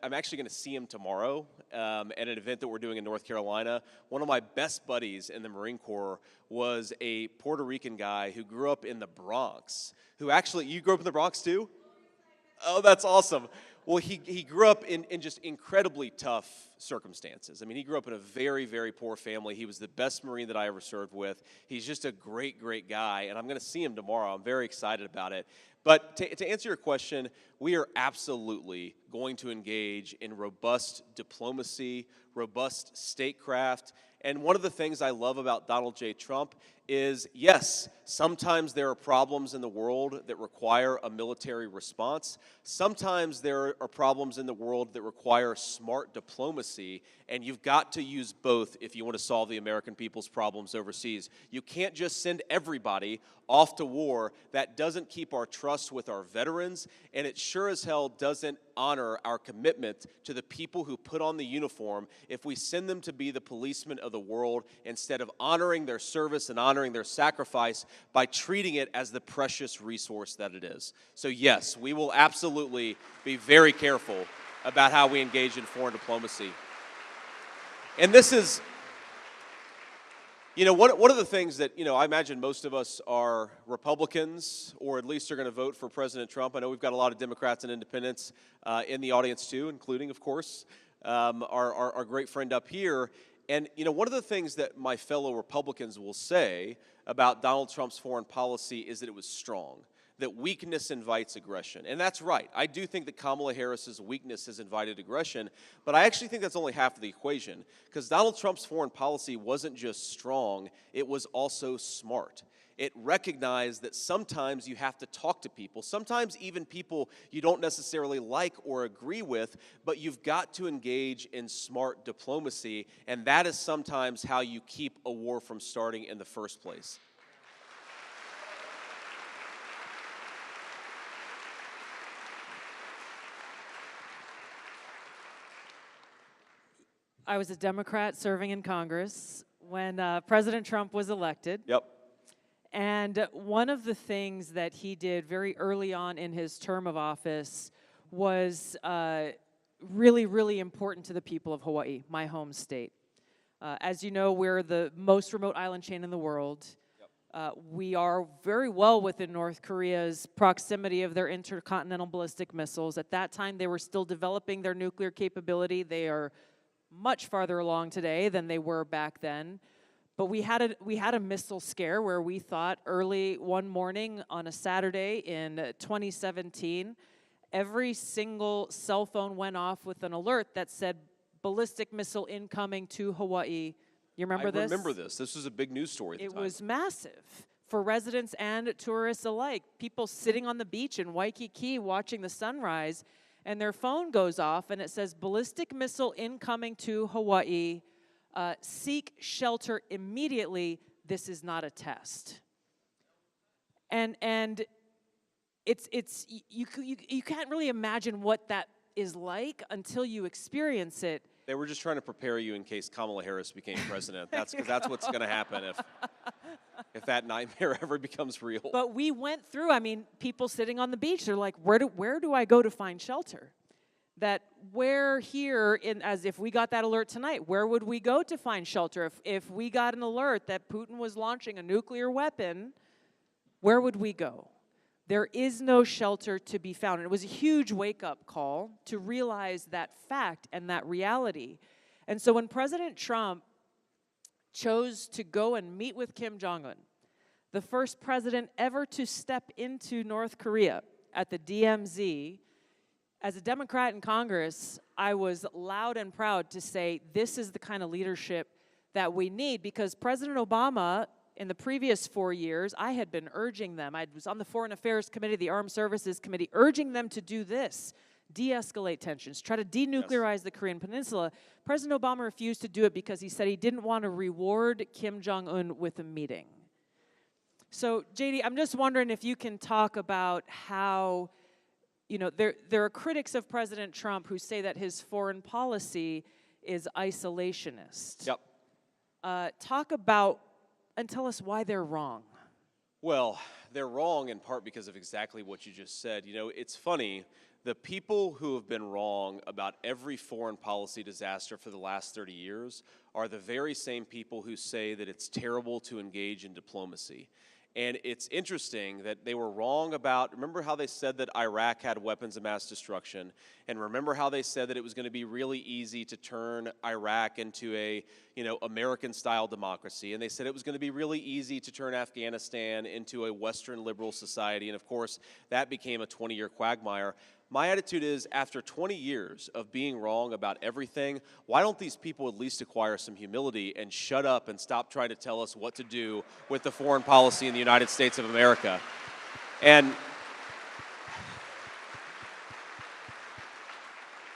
I'm actually going to see him tomorrow at an event that we're doing in North Carolina. One of my best buddies in the Marine Corps was a Puerto Rican guy who grew up in the Bronx. You grew up in the Bronx too? Oh, that's awesome. Well, he grew up in just incredibly tough circumstances. I mean, he grew up in a very, very poor family. He was the best Marine that I ever served with. He's just a great, great guy, and I'm going to see him tomorrow. I'm very excited about it. But to answer your question, we are absolutely going to engage in robust diplomacy, robust statecraft. And one of the things I love about Donald J. Trump is, yes, sometimes there are problems in the world that require a military response. Sometimes there are problems in the world that require smart diplomacy, and you've got to use both if you want to solve the American people's problems overseas. You can't just send everybody off to war. That doesn't keep our trust with our veterans, and it sure as hell doesn't honor our commitment to the people who put on the uniform if we send them to be the policemen of the world instead of honoring their service and honoring their sacrifice by treating it as the precious resource that it is. So yes, we will absolutely be very careful about how we engage in foreign diplomacy. And this is, one of the things that, I imagine most of us are Republicans, or at least are going to vote for President Trump. I know we've got a lot of Democrats and independents in the audience too, including, of course, our great friend up here. And, one of the things that my fellow Republicans will say about Donald Trump's foreign policy is that it was strong, that weakness invites aggression. And that's right. I do think that Kamala Harris's weakness has invited aggression, but I actually think that's only half of the equation, because Donald Trump's foreign policy wasn't just strong, it was also smart. It recognized that sometimes you have to talk to people, sometimes even people you don't necessarily like or agree with, but you've got to engage in smart diplomacy, and that is sometimes how you keep a war from starting in the first place.
I was a Democrat serving in Congress when President Trump was elected.
Yep.
And one of the things that he did very early on in his term of office was really, really important to the people of Hawaii, my home state. As you know, we're the most remote island chain in the world. We are very well within North Korea's proximity of their intercontinental ballistic missiles. At that time, they were still developing their nuclear capability. They are much farther along today than they were back then. But we had a missile scare where we thought early one morning on a Saturday in 2017, every single cell phone went off with an alert that said ballistic missile incoming to Hawaii. You remember this?
I remember this. This was a big news story at the time.
It was massive for residents and tourists alike. People sitting on the beach in Waikiki watching the sunrise, and their phone goes off and it says ballistic missile incoming to Hawaii. Seek shelter immediately. This is not a test. And it's you can't really imagine what that is like until you experience it.
They were just trying to prepare you in case Kamala Harris became president. That's what's going to happen if that nightmare ever becomes real.
But we went through. I mean, people sitting on the beach. They're like, where do I go to find shelter? That where here, as if we got that alert tonight, where would we go to find shelter? If we got an alert that Putin was launching a nuclear weapon, where would we go? There is no shelter to be found. And it was a huge wake-up call to realize that fact and that reality. And so when President Trump chose to go and meet with Kim Jong-un, the first president ever to step into North Korea at the DMZ, as a Democrat in Congress, I was loud and proud to say this is the kind of leadership that we need, because President Obama, in the previous 4 years, I had been urging them. I was on the Foreign Affairs Committee, the Armed Services Committee, urging them to do this, de-escalate tensions, try to denuclearize the Korean Peninsula. President Obama refused to do it because he said he didn't want to reward Kim Jong-un with a meeting. So, JD, I'm just wondering if you can talk about how, there are critics of President Trump who say that his foreign policy is isolationist.
Yep.
Talk about and tell us why they're wrong.
Well, they're wrong in part because of exactly what you just said. You know, it's funny, the people who have been wrong about every foreign policy disaster for the last 30 years are the very same people who say that it's terrible to engage in diplomacy. And it's interesting that they were wrong about, remember how they said that Iraq had weapons of mass destruction, and remember how they said that it was going to be really easy to turn Iraq into a, American-style democracy, and they said it was going to be really easy to turn Afghanistan into a Western liberal society, and of course, that became a 20-year quagmire. My attitude is, after 20 years of being wrong about everything, why don't these people at least acquire some humility and shut up and stop trying to tell us what to do with the foreign policy in the United States of America? And,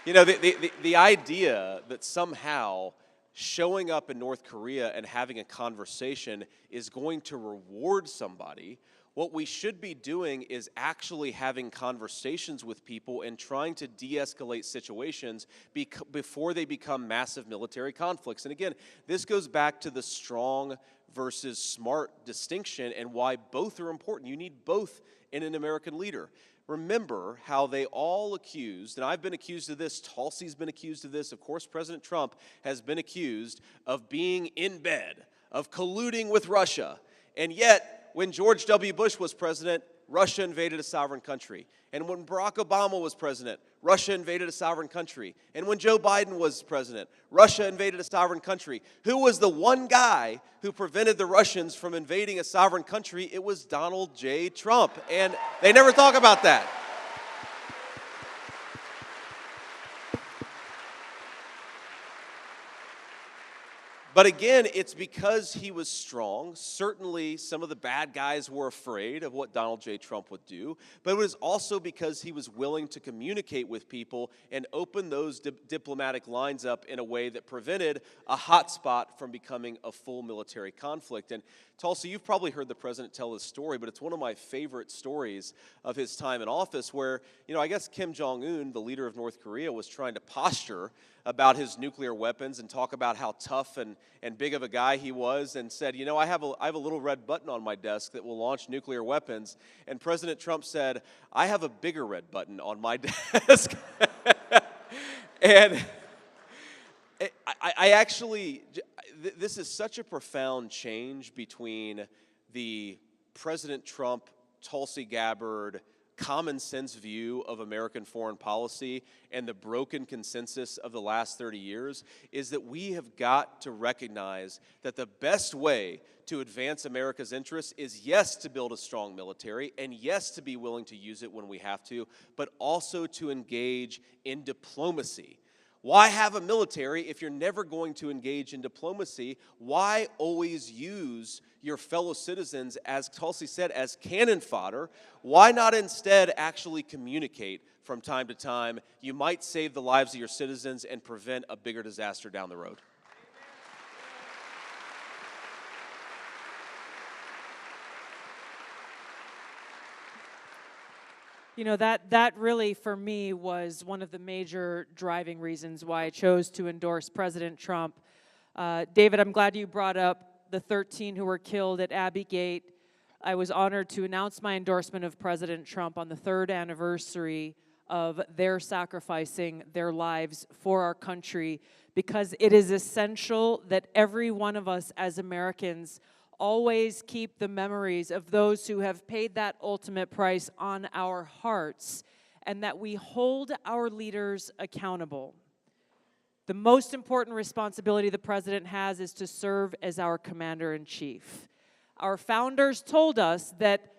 the idea that somehow showing up in North Korea and having a conversation is going to reward somebody. What we should be doing is actually having conversations with people and trying to de-escalate situations before they become massive military conflicts. And again, this goes back to the strong versus smart distinction and why both are important. You need both in an American leader. Remember how they all accused, and I've been accused of this, Tulsi's been accused of this, of course President Trump has been accused of being in bed, of colluding with Russia, and yet when George W. Bush was president, Russia invaded a sovereign country. And when Barack Obama was president, Russia invaded a sovereign country. And when Joe Biden was president, Russia invaded a sovereign country. Who was the one guy who prevented the Russians from invading a sovereign country? It was Donald J. Trump. And they never talk about that. But again, it's because he was strong. Certainly, some of the bad guys were afraid of what Donald J. Trump would do. But it was also because he was willing to communicate with people and open those diplomatic lines up in a way that prevented a hot spot from becoming a full military conflict. And Tulsi, you've probably heard the president tell this story, but it's one of my favorite stories of his time in office where, I guess Kim Jong-un, the leader of North Korea, was trying to posture about his nuclear weapons and talk about how tough and big of a guy he was, and said, I have a little red button on my desk that will launch nuclear weapons. And President Trump said, I have a bigger red button on my desk. And I actually, this is such a profound change between the President Trump, Tulsi Gabbard, common sense view of American foreign policy and the broken consensus of the last 30 years is that we have got to recognize that the best way to advance America's interests is, yes, to build a strong military, and yes, to be willing to use it when we have to, but also to engage in diplomacy. Why have a military if you're never going to engage in diplomacy? Why always use your fellow citizens, as Tulsi said, as cannon fodder? Why not instead actually communicate from time to time? You might save the lives of your citizens and prevent a bigger disaster down the road.
That really, for me, was one of the major driving reasons why I chose to endorse President Trump. David, I'm glad you brought up the 13 who were killed at Abbey Gate. I was honored to announce my endorsement of President Trump on the 3rd anniversary of their sacrificing their lives for our country, because it is essential that every one of us as Americans always keep the memories of those who have paid that ultimate price on our hearts, and that we hold our leaders accountable. The most important responsibility the president has is to serve as our commander-in-chief. Our founders told us that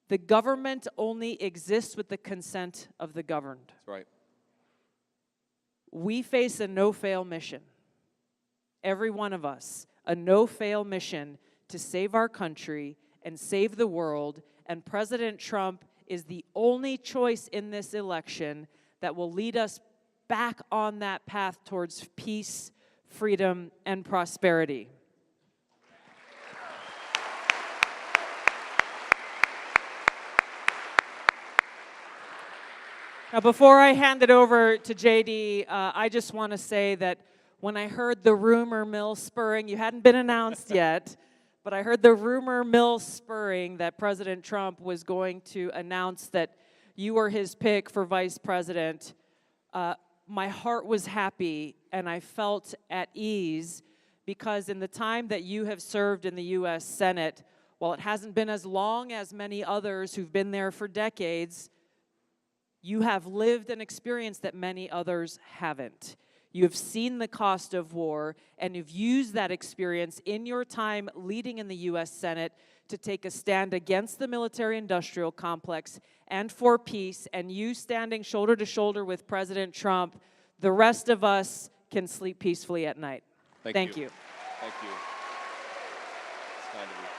the government only exists with the consent of the governed.
That's right.
We face a no-fail mission. Every one of us. A no-fail mission to save our country and save the world, and President Trump is the only choice in this election that will lead us back on that path towards peace, freedom, and prosperity. Now, before I hand it over to JD, I just want to say that when I heard the rumor mill spurring, you hadn't been announced yet, but I heard the rumor mill spurring that President Trump was going to announce that you were his pick for vice president. My heart was happy and I felt at ease because in the time that you have served in the U.S. Senate, while it hasn't been as long as many others who've been there for decades, you have lived an experience that many others haven't. You have seen the cost of war, and you've used that experience in your time leading in the U.S. Senate to take a stand against the military-industrial complex and for peace, and you standing shoulder to shoulder with President Trump, the rest of us can sleep peacefully at night. Thank you.
Thank you. It's kind of you.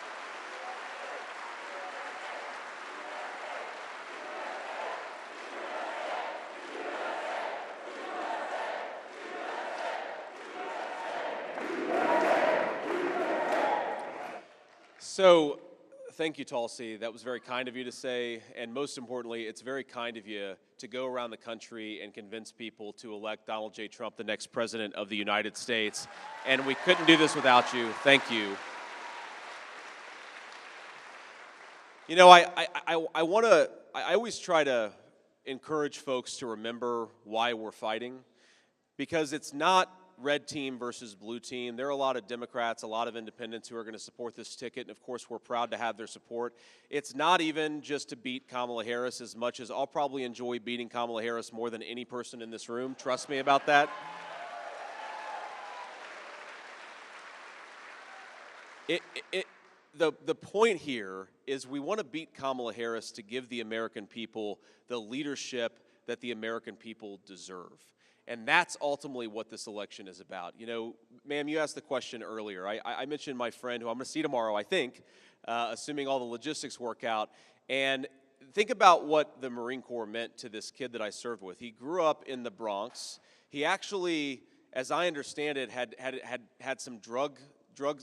So, thank you, Tulsi. That was very kind of you to say, and most importantly, it's very kind of you to go around the country and convince people to elect Donald J. Trump the next president of the United States, and we couldn't do this without you. Thank you. You know, I always try to encourage folks to remember why we're fighting, because it's not red team versus blue team. There are a lot of Democrats, a lot of independents who are going to support this ticket, and of course we're proud to have their support. It's not even just to beat Kamala Harris, as much as I'll probably enjoy beating Kamala Harris more than any person in this room. Trust me about that. The point here is we want to beat Kamala Harris to give the American people the leadership that the American people deserve. And that's ultimately what this election is about. You know, ma'am, you asked the question earlier. I mentioned my friend who I'm going to see tomorrow, I think, assuming all the logistics work out. And think about what the Marine Corps meant to this kid that I served with. He grew up in the Bronx. He actually, as I understand it, had some drug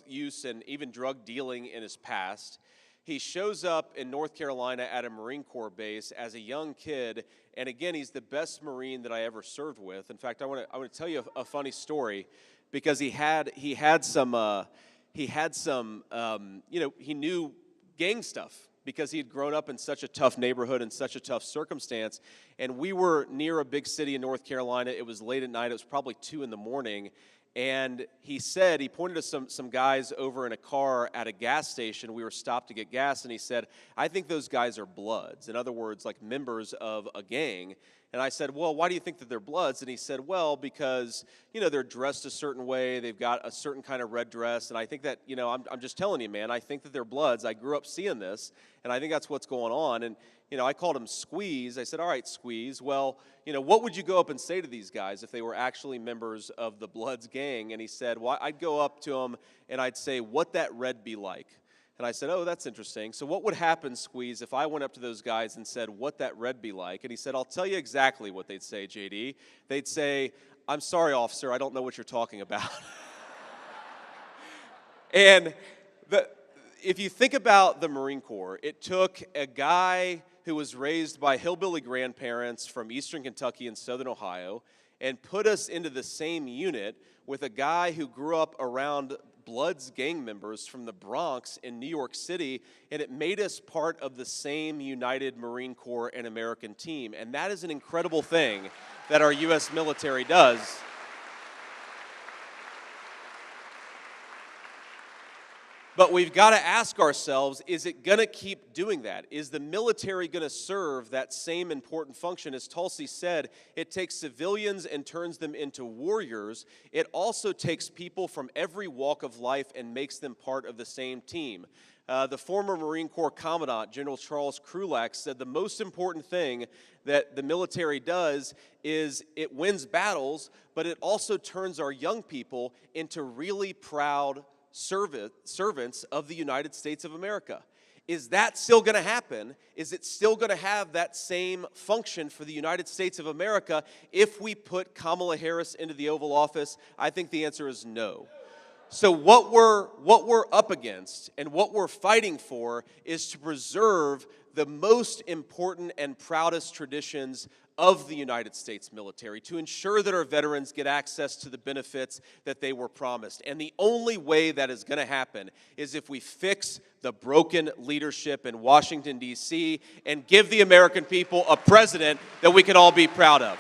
use and even drug dealing in his past. He shows up in North Carolina at a Marine Corps base as a young kid, and again, he's the best Marine that I ever served with. In fact, I want to tell you a funny story, because he had some you know, he knew gang stuff because he had grown up in such a tough neighborhood and such a tough circumstance. And we were near a big city in North Carolina. It was late at night. It was probably 2 in the morning. And he said, he pointed to some guys over in a car at a gas station. We were stopped to get gas, and he said, I think those guys are Bloods. In other words, like members of a gang. And I said, well, why do you think that they're Bloods? And he said, well, because, you know, they're dressed a certain way. They've got a certain kind of red dress. And I think that, you know, I'm just telling you, man, I think that they're Bloods. I grew up seeing this, and I think that's what's going on. And, you know, I called him Squeeze. I said, all right, Squeeze, well, you know, what would you go up and say to these guys if they were actually members of the Bloods gang? And he said, well, I'd go up to them and I'd say, what that red be like? And I said, oh, that's interesting. So what would happen, Squeeze, if I went up to those guys and said, what that red be like? And he said, I'll tell you exactly what they'd say, JD. They'd say, I'm sorry, officer, I don't know what you're talking about. And if you think about the Marine Corps, it took a guy who was raised by hillbilly grandparents from eastern Kentucky and southern Ohio and put us into the same unit with a guy who grew up around Bloods gang members from the Bronx in New York City, and it made us part of the same United Marine Corps and American team. And that is an incredible thing that our U.S. military does. But we've got to ask ourselves, is it going to keep doing that? Is the military going to serve that same important function? As Tulsi said, it takes civilians and turns them into warriors. It also takes people from every walk of life and makes them part of the same team. The former Marine Corps Commandant, General Charles Krulak, said the most important thing that the military does is it wins battles, but it also turns our young people into really proud servants of the United States of America. Is that still going to happen? Is it still going to have that same function for the United States of America if we put Kamala Harris into the Oval Office? I think the answer is no. So what we're up against and what we're fighting for is to preserve the most important and proudest traditions of the United States military to ensure that our veterans get access to the benefits that they were promised. And the only way that is going to happen is if we fix the broken leadership in Washington, D.C., and give the American people a president that we can all be proud of.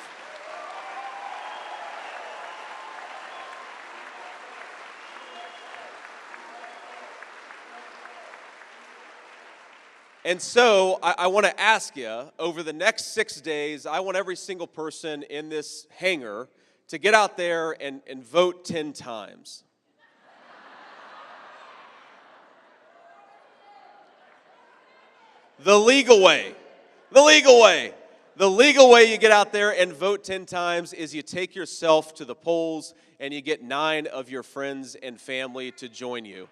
And so I want to ask you, over the next 6 days, I want every single person in this hangar to get out there and vote 10 times. The legal way. The legal way. The legal way you get out there and vote 10 times is you take yourself to the polls and you get 9 of your friends and family to join you.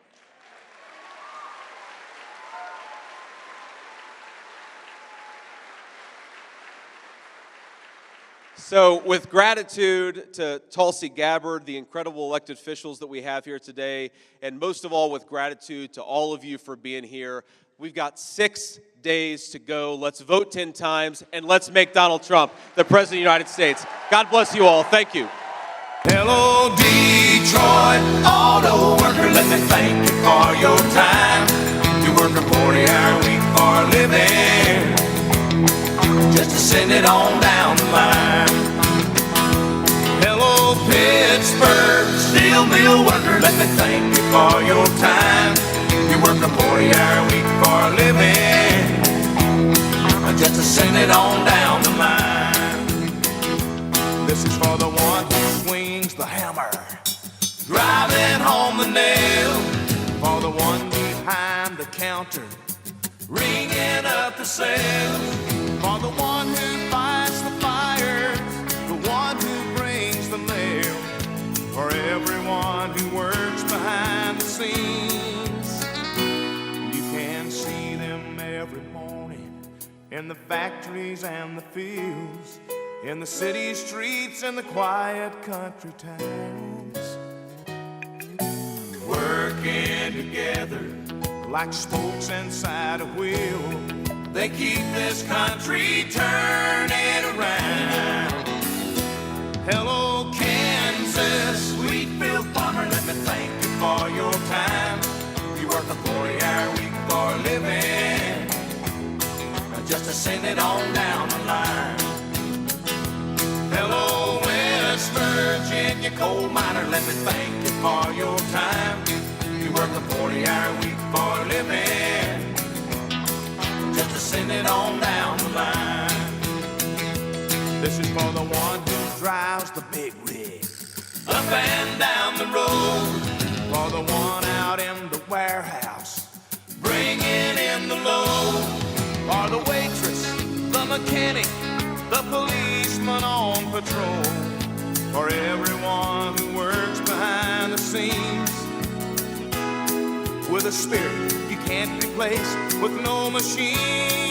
So with gratitude to Tulsi Gabbard, the incredible elected officials that we have here today, and most of all with gratitude to all of you for being here, we've got 6 days to go. Let's vote 10 times, and let's make Donald Trump the President of the United States. God bless you all. Thank you.
Hello, Detroit auto worker, let me thank you for your time. You work a 40-hour week for a living, just to send it on down the line. Hello, Pittsburgh steel mill worker, let me thank you for your time. You work a 40-hour week for a living, just to send it on down the line. This is for the one who swings the hammer, driving home the nail. For the one behind the counter, ringing up the sales. For the one who fights the fires, the one who brings the mail. For everyone who works behind the scenes. You can see them every morning in the factories and the fields, in the city streets and the quiet country towns, working together like spokes inside a wheel. They keep this country turning around. Hello, Kansas, Wheatfield farmer, let me thank you for your time. You work a 40-hour week for a living, just to send it on down the line. Hello, West Virginia coal miner, let me thank you for your time. You work a 40-hour week for a living, just to send it on down the line. This is for the one who drives the big rig up and down the road. For the one out in the warehouse, bringing in the load. For the waitress, the mechanic, the policeman on patrol. For everyone who works behind the scenes, with a spirit you can't replace with no machine.